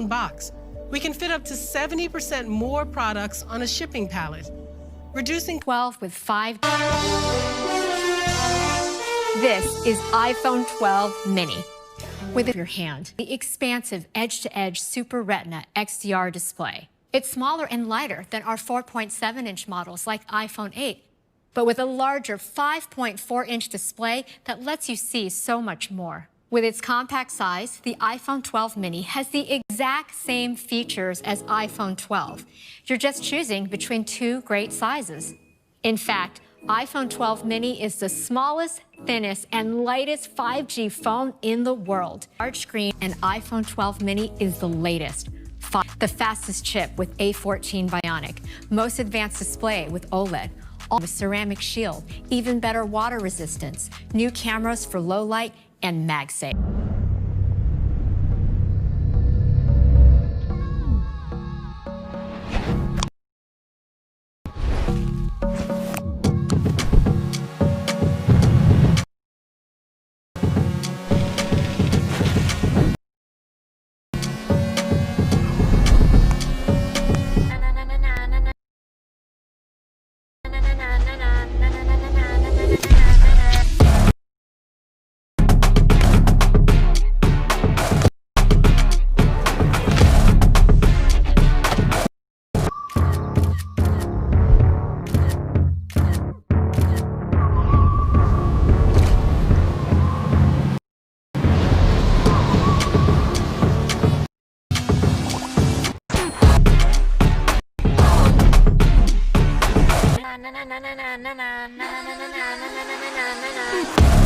box. We can fit up to 70% more products on a shipping pallet, reducing 12 with 5. This is iPhone 12 mini. With your hand, the expansive edge-to-edge Super Retina XDR display. It's smaller and lighter than our 4.7-inch models like iPhone 8, but with a larger 5.4-inch display that lets you see so much more. With its compact size, the iPhone 12 mini has the exact same features as iPhone 12. You're just choosing between two great sizes. In fact, iPhone 12 mini is the smallest, thinnest, and lightest 5G phone in the world. Large screen and iPhone 12 mini is the latest. The fastest chip with A14 Bionic, most advanced display with OLED, all with ceramic shield, even better water resistance, new cameras for low light, and MagSafe. Na na na na na na na na na na na na na na na.